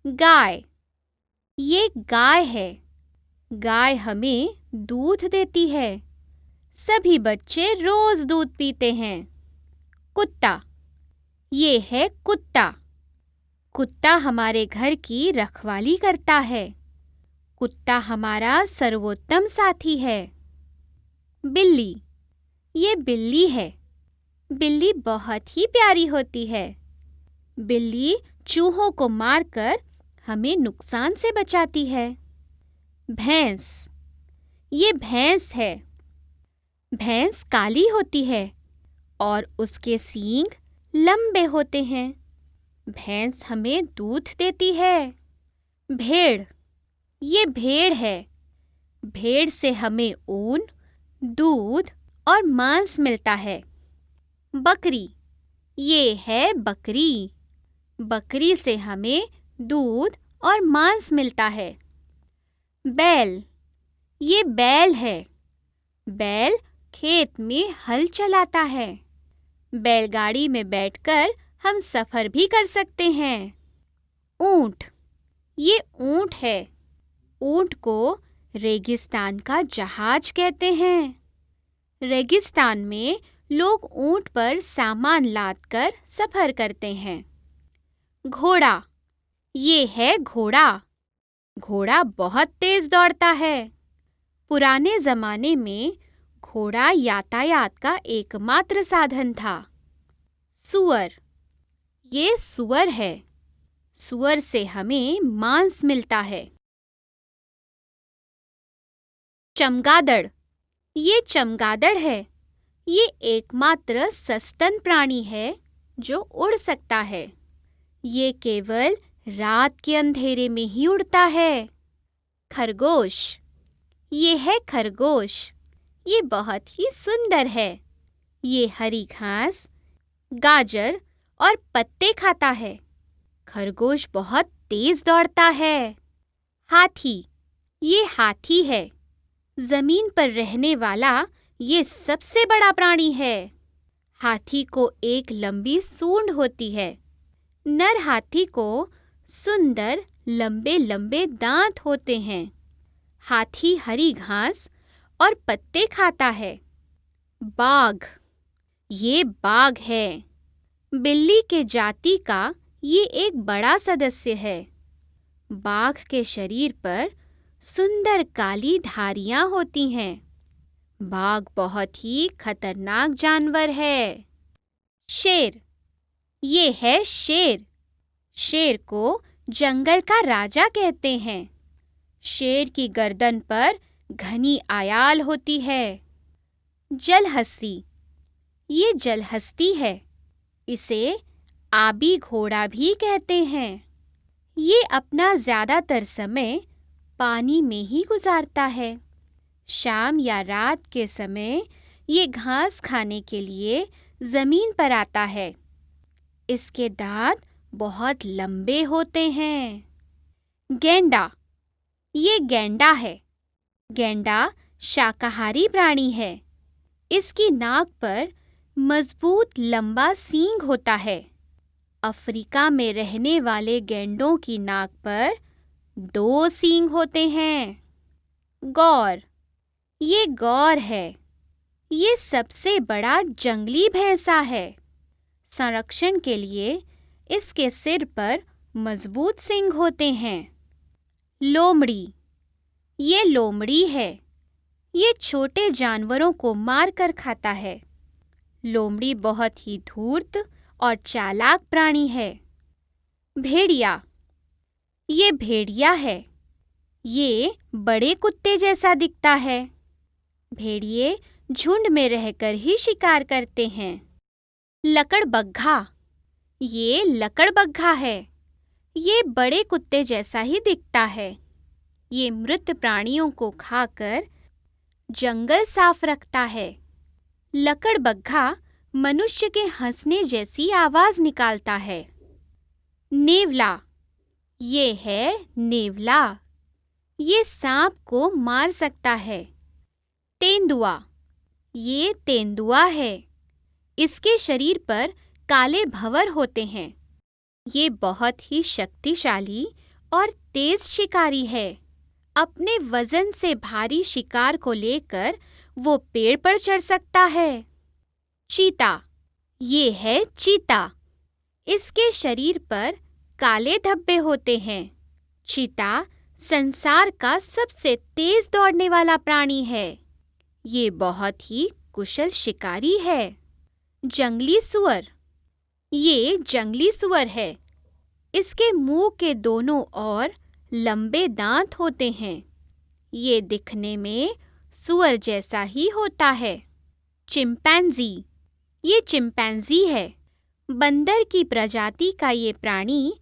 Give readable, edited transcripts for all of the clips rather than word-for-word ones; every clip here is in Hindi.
गाय। ये गाय है। गाय हमें दूध देती है। सभी बच्चे रोज दूध पीते हैं। कुत्ता। ये है कुत्ता। कुत्ता हमारे घर की रखवाली करता है। कुत्ता हमारा सर्वोत्तम साथी है। बिल्ली। ये बिल्ली है। बिल्ली बहुत ही प्यारी होती है। बिल्ली चूहों को मारकर हमें नुकसान से बचाती है। भैंस। ये भैंस है। भैंस काली होती है और उसके सींग लंबे होते हैं। भैंस हमें दूध देती है। भेड़। ये भेड़ है। भेड़ से हमें ऊन, दूध और मांस मिलता है। बकरी। ये है बकरी। बकरी से हमें दूध और मांस मिलता है। बैल। ये बैल है। बैल खेत में हल चलाता है। बैलगाड़ी में बैठकर हम सफर भी कर सकते हैं। ऊंट। ये ऊंट है। ऊंट को रेगिस्तान का जहाज कहते हैं। रेगिस्तान में लोग ऊंट पर सामान लादकर सफर करते हैं। घोड़ा। ये है घोड़ा। घोड़ा बहुत तेज दौड़ता है। पुराने जमाने में घोड़ा यातायात का एकमात्र साधन था। सूअर। ये सूअर है। सूअर से हमें मांस मिलता है। चमगादड़। ये चमगादड़ है। ये एकमात्र सस्तन प्राणी है जो उड़ सकता है। ये केवल रात के अंधेरे में ही उड़ता है। खरगोश। ये है खरगोश। ये बहुत ही सुंदर है। ये हरी घास, गाजर और पत्ते खाता है। खरगोश बहुत तेज दौड़ता है। हाथी। ये हाथी है। जमीन पर रहने वाला ये सबसे बड़ा प्राणी है। हाथी को एक लंबी सूंड होती है। नर हाथी को सुंदर लंबे लंबे दांत होते हैं। हाथी हरी घास और पत्ते खाता है। बाघ। ये बाघ है। बिल्ली के जाति का ये एक बड़ा सदस्य है। बाघ के शरीर पर सुंदर काली धारियां होती हैं। बाघ बहुत ही खतरनाक जानवर है। शेर। ये है शेर। शेर को जंगल का राजा कहते हैं। शेर की गर्दन पर घनी आयाल होती है। जलहस्ती। ये जलहस्ती है। इसे आबी घोड़ा भी कहते हैं। ये अपना ज्यादातर समय पानी में ही गुजारता है। शाम या रात के समय ये घास खाने के लिए जमीन पर आता है। इसके दांत बहुत लंबे होते हैं। गैंडा। ये गैंडा है। गैंडा शाकाहारी प्राणी है। इसकी नाक पर मजबूत लंबा सींग होता है। अफ्रीका में रहने वाले गैंडों की नाक पर 2 सींग होते हैं। गौर। ये गौर है। ये सबसे बड़ा जंगली भैंसा है। संरक्षण के लिए इसके सिर पर मजबूत सींग होते हैं। लोमड़ी। ये लोमड़ी है। ये छोटे जानवरों को मार कर खाता है। लोमड़ी बहुत ही धूर्त और चालाक प्राणी है। भेड़िया। ये भेड़िया है। ये बड़े कुत्ते जैसा दिखता है। भेड़िए झुंड में रहकर ही शिकार करते हैं। लकड़बग्घा। ये लकड़बग्घा है। ये बड़े कुत्ते जैसा ही दिखता है। ये मृत प्राणियों को खाकर जंगल साफ रखता है। लकड़बग्घा मनुष्य के हंसने जैसी आवाज निकालता है। नेवला। ये है नेवला। ये सांप को मार सकता है। तेंदुआ। ये तेंदुआ है। इसके शरीर पर काले भंवर होते हैं। ये बहुत ही शक्तिशाली और तेज शिकारी है। अपने वजन से भारी शिकार को लेकर वो पेड़ पर चढ़ सकता है। चीता, ये है चीता। इसके शरीर पर काले धब्बे होते हैं। चीता संसार का सबसे तेज दौड़ने वाला प्राणी है। ये बहुत ही कुशल शिकारी है। जंगली सुअर, ये जंगली सुअर है। इसके मुंह के दोनों ओर लंबे दांत होते हैं। ये दिखने में सुअर जैसा ही होता है। चिंपैंजी, ये चिंपैंजी है। बंदर की प्रजाति का ये प्राणी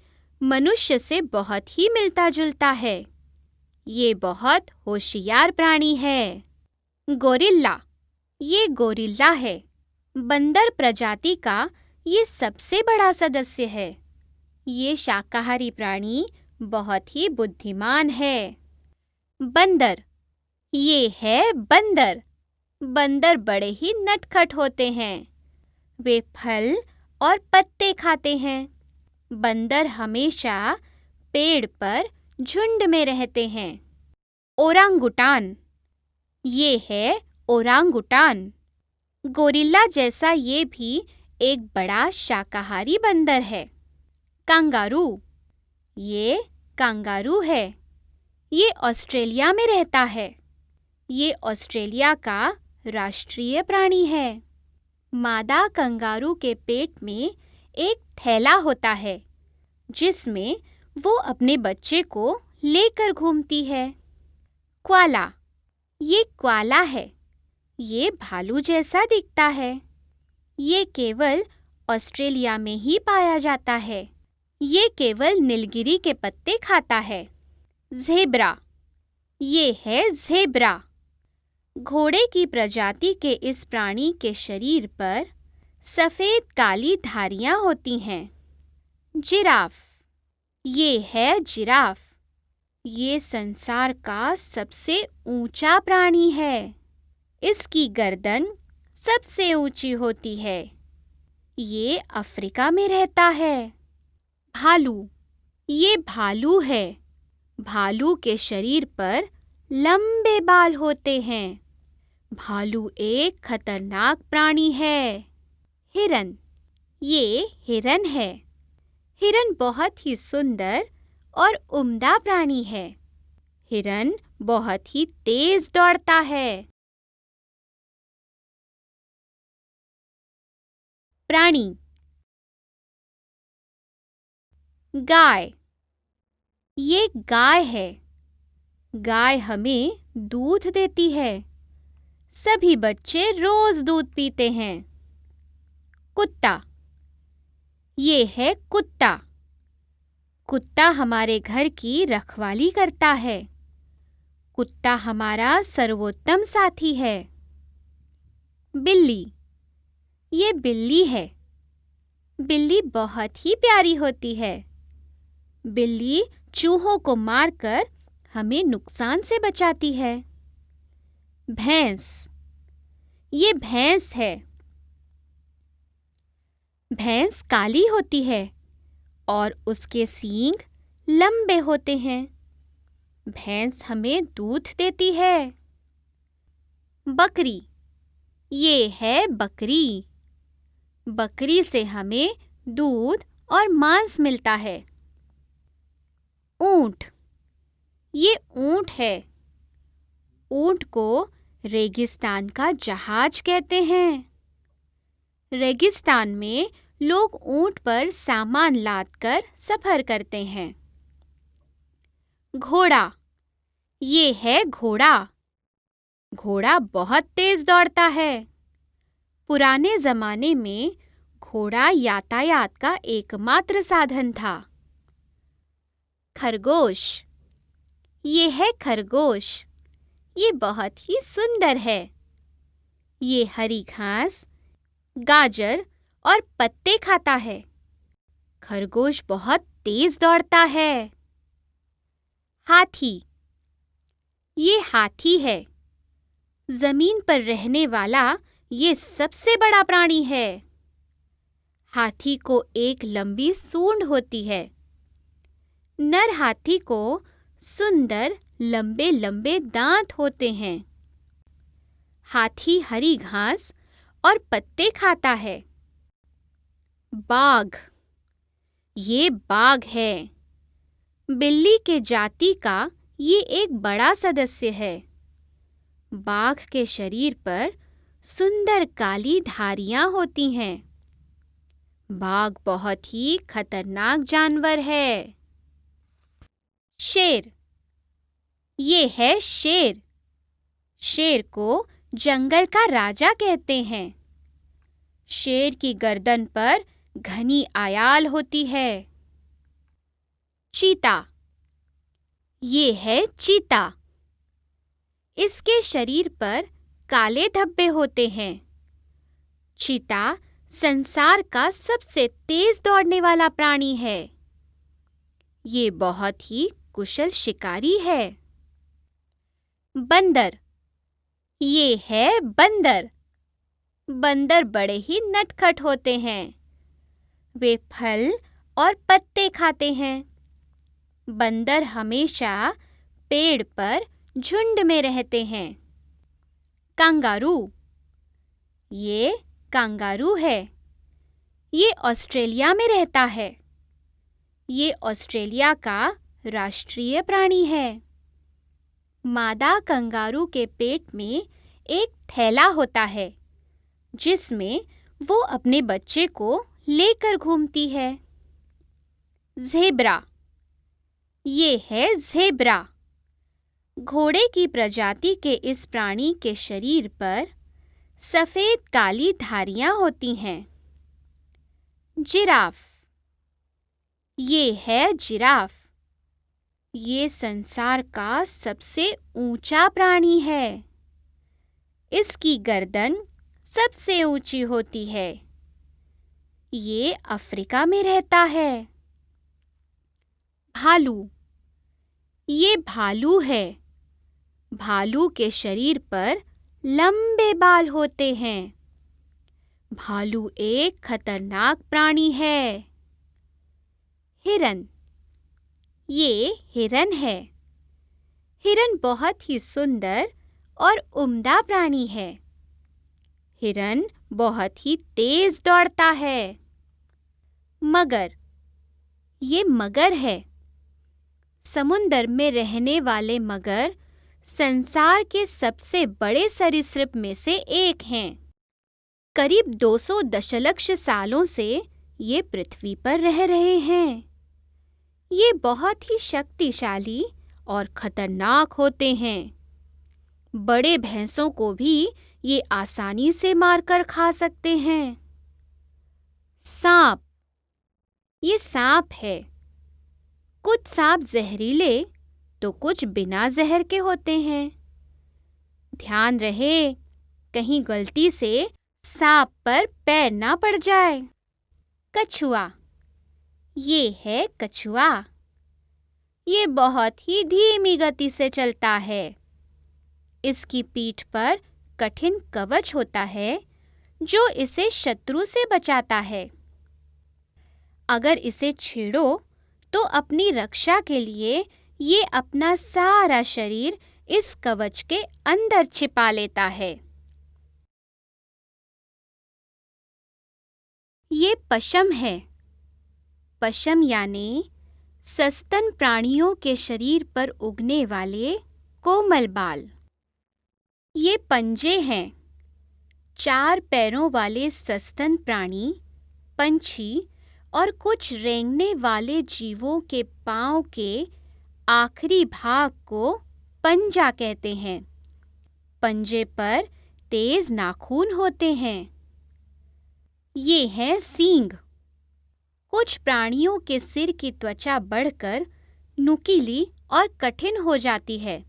मनुष्य से बहुत ही मिलता जुलता है। ये बहुत होशियार प्राणी है। गोरिल्ला, ये गोरिल्ला है। बंदर प्रजाति का ये सबसे बड़ा सदस्य है। ये शाकाहारी प्राणी बहुत ही बुद्धिमान है। बंदर, ये है बंदर। बंदर बड़े ही नटखट होते हैं। वे फल और पत्ते खाते हैं। बंदर हमेशा पेड़ पर झुंड में रहते हैं। ओरांगुटान, ये है ओरांगुटान। गोरिल्ला जैसा ये भी एक बड़ा शाकाहारी बंदर है। कंगारू, ये कंगारू है। ये ऑस्ट्रेलिया में रहता है। ये ऑस्ट्रेलिया का राष्ट्रीय प्राणी है। मादा कंगारू के पेट में एक थैला होता है जिसमें वो अपने बच्चे को लेकर घूमती है। क्वाला, ये क्वाला है। ये भालू जैसा दिखता है। ये केवल ऑस्ट्रेलिया में ही पाया जाता है। ये केवल नीलगिरी के पत्ते खाता है। ज़ेब्रा, ये है ज़ेब्रा। घोड़े की प्रजाति के इस प्राणी के शरीर पर सफ़ेद काली धारियां होती हैं। जिराफ, ये है जिराफ। ये संसार का सबसे ऊंचा प्राणी है। इसकी गर्दन सबसे ऊंची होती है। ये अफ्रीका में रहता है। भालू, ये भालू है। भालू के शरीर पर लंबे बाल होते हैं। भालू एक खतरनाक प्राणी है। हिरन, ये हिरन है। हिरन बहुत ही सुंदर और उम्दा प्राणी है। हिरन बहुत ही तेज दौड़ता है। प्राणी, गाय, ये गाय है। गाय हमें दूध देती है। सभी बच्चे रोज दूध पीते हैं। कुत्ता, ये है कुत्ता। कुत्ता हमारे घर की रखवाली करता है। कुत्ता हमारा सर्वोत्तम साथी है। बिल्ली, ये बिल्ली है। बिल्ली बहुत ही प्यारी होती है। बिल्ली चूहों को मारकर हमें नुकसान से बचाती है। भैंस, ये भैंस है। भैंस काली होती है और उसके सींग लंबे होते हैं। भैंस हमें दूध देती है। बकरी, ये है बकरी। बकरी से हमें दूध और मांस मिलता है। ऊंट, ये ऊंट है। ऊंट को रेगिस्तान का जहाज कहते हैं। रेगिस्तान में लोग ऊंट पर सामान लादकर सफर करते हैं। घोड़ा, ये है घोड़ा। घोड़ा बहुत तेज दौड़ता है। पुराने जमाने में घोड़ा यातायात का एकमात्र साधन था। खरगोश, ये है खरगोश। ये बहुत ही सुंदर है। ये हरी घास, गाजर और पत्ते खाता है। खरगोश बहुत तेज दौड़ता है। हाथी, ये हाथी है। जमीन पर रहने वाला ये सबसे बड़ा प्राणी है। हाथी को एक लंबी सूंड होती है। नर हाथी को सुंदर लंबे लंबे दांत होते हैं। हाथी हरी घास और पत्ते खाता है। बाघ, ये बाघ है। बिल्ली के जाति का ये एक बड़ा सदस्य है। बाघ के शरीर पर सुंदर काली धारियां होती हैं। बाघ बहुत ही खतरनाक जानवर है। शेर, ये है शेर। शेर को जंगल का राजा कहते हैं। शेर की गर्दन पर घनी आयाल होती है। चीता, ये है चीता। इसके शरीर पर काले धब्बे होते हैं। चीता संसार का सबसे तेज दौड़ने वाला प्राणी है। ये बहुत ही कुशल शिकारी है। बंदर, ये है बंदर। बंदर बड़े ही नटखट होते हैं। वे फल और पत्ते खाते हैं। बंदर हमेशा पेड़ पर झुंड में रहते हैं। कंगारू, ये कंगारू है। ये ऑस्ट्रेलिया में रहता है। ये ऑस्ट्रेलिया का राष्ट्रीय प्राणी है। मादा कंगारू के पेट में एक थैला होता है जिसमें वो अपने बच्चे को लेकर घूमती है। ज़ेब्रा, ये है ज़ेब्रा। घोड़े की प्रजाति के इस प्राणी के शरीर पर सफ़ेद काली धारियां होती हैं। जिराफ, ये है जिराफ। ये संसार का सबसे ऊंचा प्राणी है। इसकी गर्दन सबसे ऊंची होती है। ये अफ्रीका में रहता है। भालू, ये भालू है। भालू के शरीर पर लंबे बाल होते हैं। भालू एक खतरनाक प्राणी है। हिरन, ये हिरन है। हिरन बहुत ही सुंदर और उम्दा प्राणी है। हिरन बहुत ही तेज दौड़ता है। मगर, ये मगर है। समुंदर में रहने वाले मगर संसार के सबसे बड़े सरीसृप में से एक हैं। करीब 200 दशलक्ष सालों से ये पृथ्वी पर रह रहे हैं। ये बहुत ही शक्तिशाली और खतरनाक होते हैं। बड़े भैंसों को भी ये आसानी से मारकर खा सकते हैं। सांप, ये सांप है। कुछ सांप जहरीले तो कुछ बिना जहर के होते हैं। ध्यान रहे कहीं गलती से सांप पर पैर ना पड़ जाए। कछुआ, ये है कछुआ। ये बहुत ही धीमी गति से चलता है। इसकी पीठ पर कठिन कवच होता है जो इसे शत्रु से बचाता है। अगर इसे छेड़ो तो अपनी रक्षा के लिए ये अपना सारा शरीर इस कवच के अंदर छिपा लेता है। ये पशम है। पशम यानी सस्तन प्राणियों के शरीर पर उगने वाले कोमल बाल। ये पंजे हैं। 4 पैरों वाले सस्तन प्राणी, पंछी और कुछ रेंगने वाले जीवों के पांव के आखिरी भाग को पंजा कहते हैं। पंजे पर तेज नाखून होते हैं। ये हैं सींग। कुछ प्राणियों के सिर की त्वचा बढ़कर नुकीली और कठिन हो जाती है,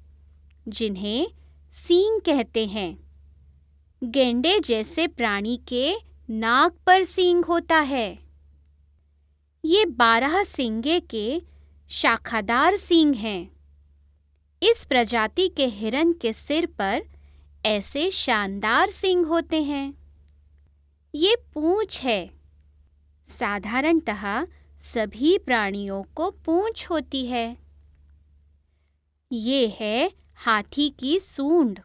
जिन्हें सींग कहते हैं। गेंडे जैसे प्राणी के नाक पर सींग होता है। ये 12 सींगे के शाखादार सींग हैं। इस प्रजाति के हिरन के सिर पर ऐसे शानदार सींग होते हैं। ये पूंछ है। साधारणतः सभी प्राणियों को पूंछ होती है। ये है हाथी की सूंड।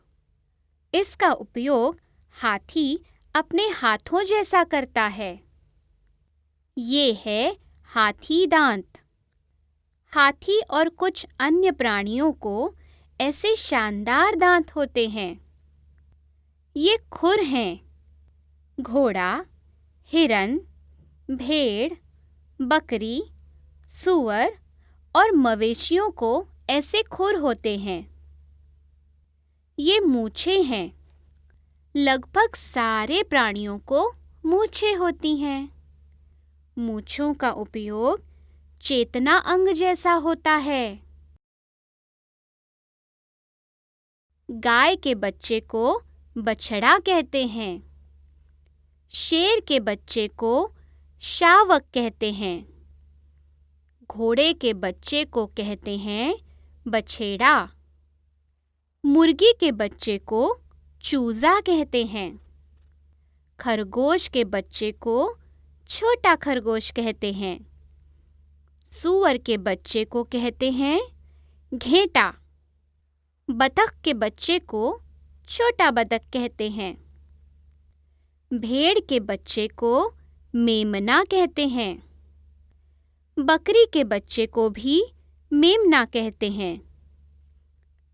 इसका उपयोग हाथी अपने हाथों जैसा करता है। ये है हाथी दांत। हाथी और कुछ अन्य प्राणियों को ऐसे शानदार दांत होते हैं। ये खुर हैं। घोड़ा, हिरन, भेड़, बकरी, सूअर और मवेशियों को ऐसे खुर होते हैं। ये मूंछें हैं। लगभग सारे प्राणियों को मूंछें होती हैं। मूंछों का उपयोग चेतना अंग जैसा होता है। गाय के बच्चे को बछड़ा कहते हैं। शेर के बच्चे को शावक कहते हैं। घोड़े के बच्चे को कहते हैं बछेड़ा। मुर्गी के बच्चे को चूजा कहते हैं। खरगोश के बच्चे को छोटा खरगोश कहते हैं। सूअर के बच्चे को कहते हैं घेंटा। बतख के बच्चे को छोटा बतख कहते हैं। भेड़ के बच्चे को मेमना कहते हैं। बकरी के बच्चे को भी मेमना कहते हैं।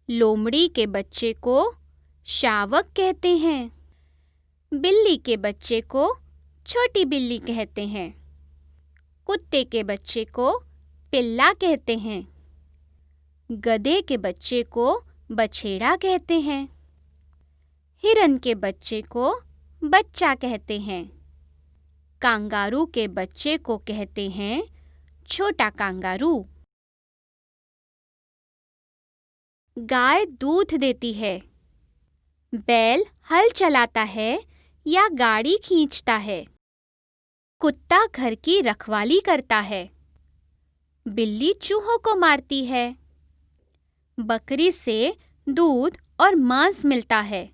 लोमड़ी के बच्चे को शावक कहते हैं। बिल्ली के बच्चे को छोटी बिल्ली कहते हैं। कुत्ते के बच्चे को पिल्ला कहते हैं। गधे के बच्चे को बछेड़ा कहते हैं। हिरन के बच्चे को बच्चा कहते हैं। कांगारू के बच्चे को कहते हैं छोटा कांगारू। गाय दूध देती है। बैल हल चलाता है या गाड़ी खींचता है। कुत्ता घर की रखवाली करता है। बिल्ली चूहों को मारती है। बकरी से दूध और मांस मिलता है।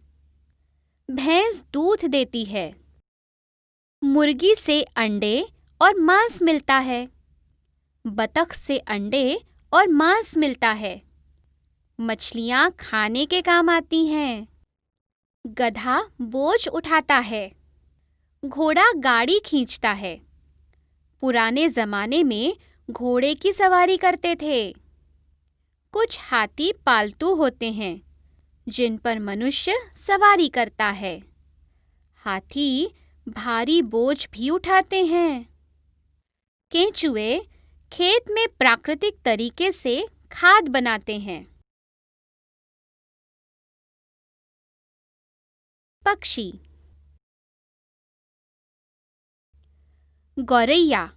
भैंस दूध देती है। मुर्गी से अंडे और मांस मिलता है। बतख से अंडे और मांस मिलता है। मछलियाँ खाने के काम आती हैं। गधा बोझ उठाता है। घोड़ा गाड़ी खींचता है। पुराने जमाने में घोड़े की सवारी करते थे। कुछ हाथी पालतू होते हैं जिन पर मनुष्य सवारी करता है। हाथी भारी बोझ भी उठाते हैं। केंचुए खेत में प्राकृतिक तरीके से खाद बनाते हैं। पक्षी। गौरैया।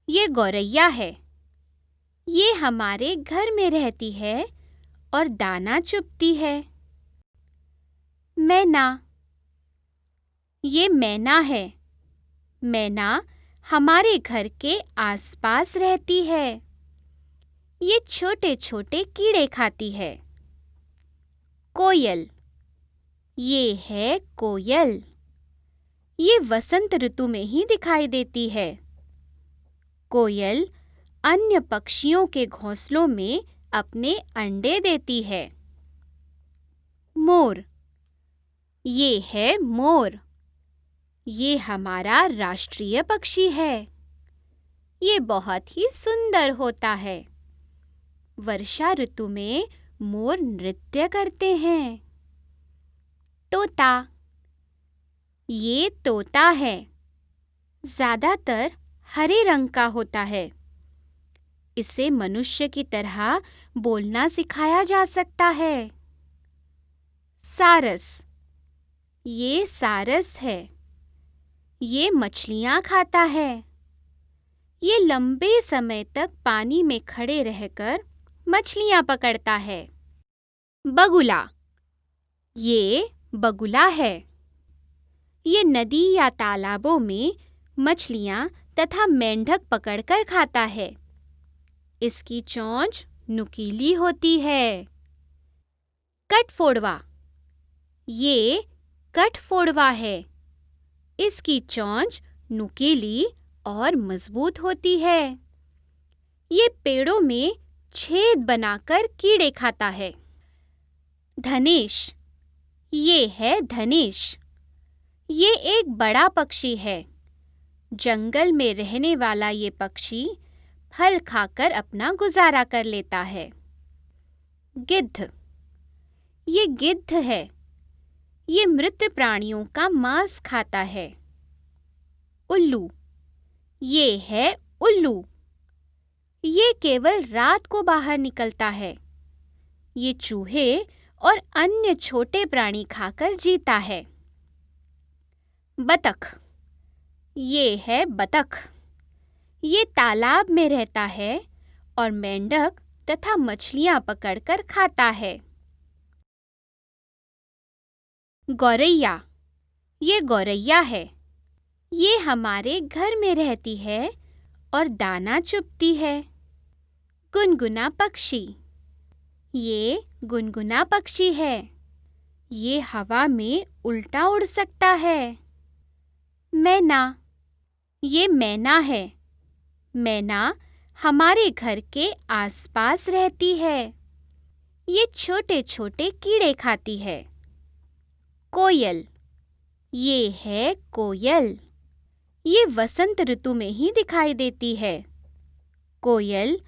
ये गौरैया है। ये हमारे घर में रहती है और दाना चुगती है। मैना। ये मैना है। मैना हमारे घर के आसपास रहती है। ये छोटे छोटे कीड़े खाती है। कोयल। ये है कोयल। ये वसंत ऋतु में ही दिखाई देती है। कोयल अन्य पक्षियों के घोंसलों में अपने अंडे देती है। मोर। ये है मोर। ये हमारा राष्ट्रीय पक्षी है। ये बहुत ही सुंदर होता है। वर्षा ऋतु में मोर नृत्य करते हैं। तोता। ये तोता है। ज़्यादातर हरे रंग का होता है। इसे मनुष्य की तरह बोलना सिखाया जा सकता है। सारस। ये सारस है। ये मछलियाँ खाता है। ये लंबे समय तक पानी में खड़े रहकर मछलियाँ पकड़ता है। बगुला। ये बगुला है। ये नदी या तालाबों में मछलियाँ तथा मेंढक पकड़कर खाता है। इसकी चोंच नुकीली होती है। कठफोड़वा। ये कठफोड़वा है। इसकी चोंच नुकीली और मजबूत होती है। ये पेड़ों में छेद बनाकर कीड़े खाता है। धनेश, ये है धनेश। ये एक बड़ा पक्षी है। जंगल में रहने वाला ये पक्षी फल खाकर अपना गुजारा कर लेता है। गिद्ध, ये गिद्ध है। ये मृत प्राणियों का मांस खाता है। उल्लू, ये है उल्लू। ये केवल रात को बाहर निकलता है। ये चूहे और अन्य छोटे प्राणी खाकर जीता है। बतख, ये है बतख। ये तालाब में रहता है और मेंढक तथा मछलियां पकड़कर खाता है। गौरैया, ये गौरैया है। ये हमारे घर में रहती है और दाना चुगती है। गुनगुना पक्षी, ये गुनगुना पक्षी है। ये हवा में उल्टा उड़ सकता है। मैना, ये मैना है। मैना हमारे घर के आसपास रहती है। ये छोटे छोटे कीड़े खाती है। कोयल, ये है कोयल। ये वसंत ऋतु में ही दिखाई देती है। कोयल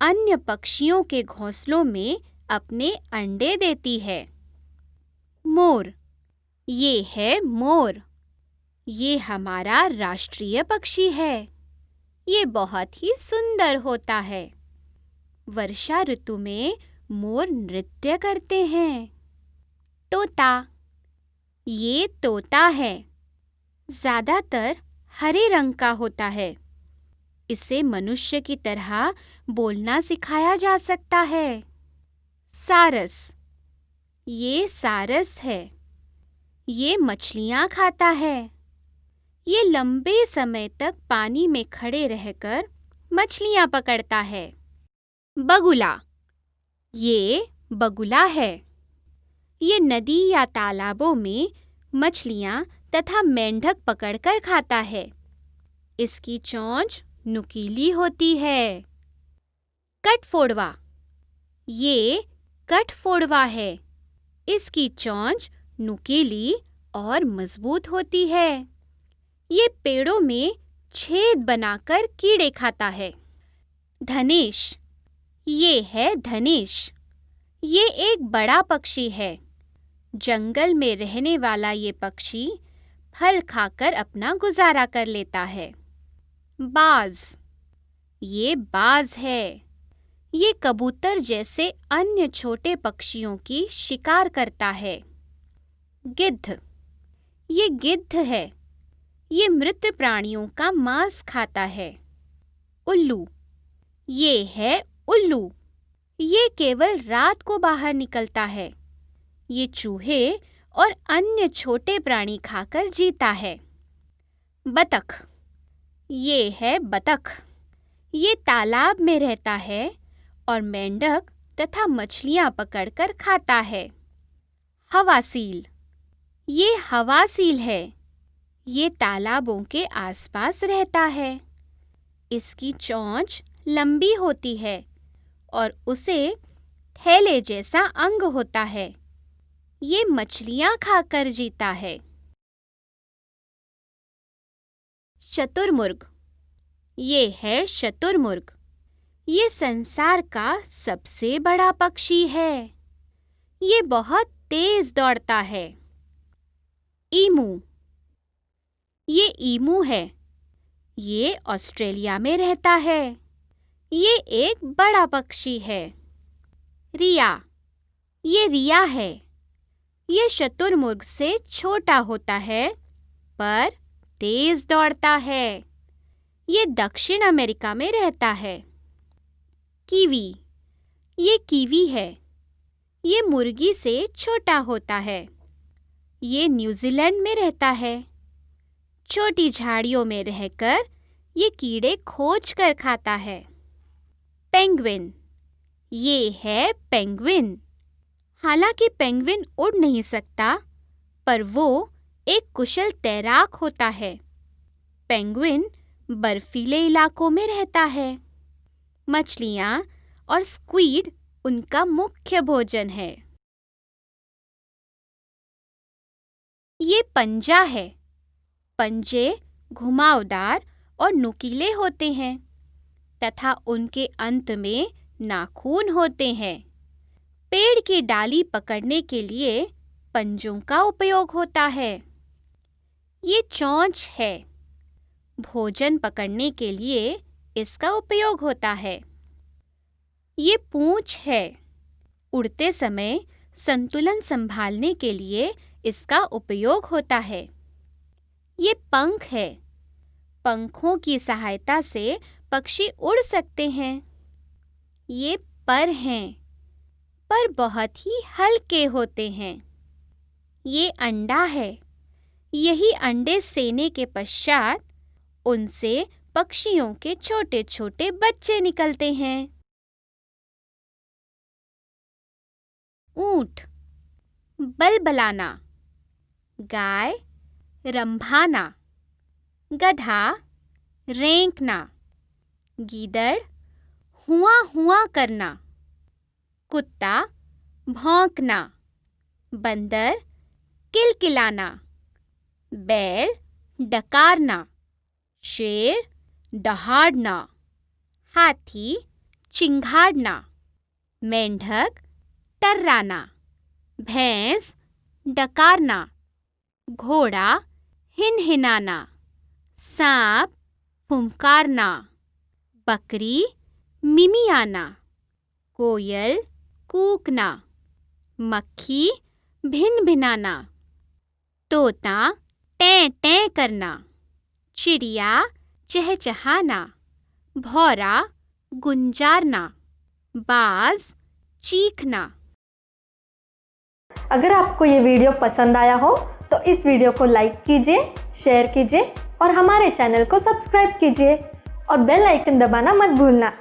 अन्य पक्षियों के घोंसलों में अपने अंडे देती है। मोर, ये है मोर। ये हमारा राष्ट्रीय पक्षी है। ये बहुत ही सुंदर होता है। वर्षा ऋतु में मोर नृत्य करते हैं। तोता, ये तोता है। ज़्यादातर हरे रंग का होता है। इसे मनुष्य की तरह बोलना सिखाया जा सकता है। सारस, ये सारस है। ये मछलियां खाता है। ये लंबे समय तक पानी में खड़े रहकर मछलियां पकड़ता है। बगुला, ये बगुला है। ये नदी या तालाबों में मछलियां तथा मेंढक पकड़कर खाता है। इसकी चोंच नुकीली होती है। कठफोड़वा, ये कठफोड़वा है। इसकी चोंच नुकीली और मजबूत होती है। ये पेड़ों में छेद बनाकर कीड़े खाता है। धनेश, ये है धनेश। ये एक बड़ा पक्षी है। जंगल में रहने वाला ये पक्षी फल खाकर अपना गुजारा कर लेता है। बाज, ये बाज है। ये कबूतर जैसे अन्य छोटे पक्षियों की शिकार करता है। गिद्ध, ये गिद्ध है। ये मृत प्राणियों का मांस खाता है। उल्लू, ये है उल्लू। ये केवल रात को बाहर निकलता है। ये चूहे और अन्य छोटे प्राणी खाकर जीता है। बतख, ये है बतख। ये तालाब में रहता है और मेंढक तथा मछलियां पकड़कर खाता है। हवासील, ये हवासील है। ये तालाबों के आसपास रहता है। इसकी चोंच लंबी होती है और उसे थैले जैसा अंग होता है। ये मछलियां खाकर जीता है। शतुरमुर्ग, ये है शतुरमुर्ग। ये संसार का सबसे बड़ा पक्षी है। ये बहुत तेज दौड़ता है। ईमू, ये ईमू है। ये ऑस्ट्रेलिया में रहता है। ये एक बड़ा पक्षी है। रिया, ये रिया है। ये शतुरमुर्ग से छोटा होता है पर तेज दौड़ता है। ये दक्षिण अमेरिका में रहता है। कीवी, ये कीवी है। ये मुर्गी से छोटा होता है। ये न्यूजीलैंड में रहता है। छोटी झाड़ियों में रहकर ये कीड़े खोज कर खाता है। पेंगुइन, ये है पेंगुइन। हालांकि पेंगुइन उड़ नहीं सकता, पर वो एक कुशल तैराक होता है। पेंगुइन बर्फीले इलाकों में रहता है। मछलियाँ और स्क्वीड उनका मुख्य भोजन है। ये पंजा है। पंजे घुमावदार और नुकीले होते हैं तथा उनके अंत में नाखून होते हैं। पेड़ की डाली पकड़ने के लिए पंजों का उपयोग होता है। ये चोंच है। भोजन पकड़ने के लिए इसका उपयोग होता है। ये पूंछ है। उड़ते समय संतुलन संभालने के लिए इसका उपयोग होता है। ये पंख है। पंखों की सहायता से पक्षी उड़ सकते हैं। ये पर हैं, पर बहुत ही हल्के होते हैं। ये अंडा है। यही अंडे सेने के पश्चात उनसे पक्षियों के छोटे छोटे बच्चे निकलते हैं। ऊंट, बलबलाना। गाय, रंभाना। गधा, रेंकना। गीदड़, हुआ हुआ करना। कुत्ता, भौंकना। बंदर, किलकिलाना। बैल, डकारना। शेर, दहाड़ना। हाथी, चिंघाड़ना। मेंढक, टर्राना। भैंस, डकारना। घोड़ा, हिनहिनाना। सांप, फुंकारना। बकरी, मिमियाना। कोयल, कूकना। मक्खी, भिनभिनाना। तोता, टें टें करना। चिड़िया, चहचहाना। भौरा, गुंजारना। बाज, चीखना। अगर आपको ये वीडियो पसंद आया हो तो इस वीडियो को लाइक कीजिए, शेयर कीजिए और हमारे चैनल को सब्सक्राइब कीजिए और बेल आइकन दबाना मत भूलना।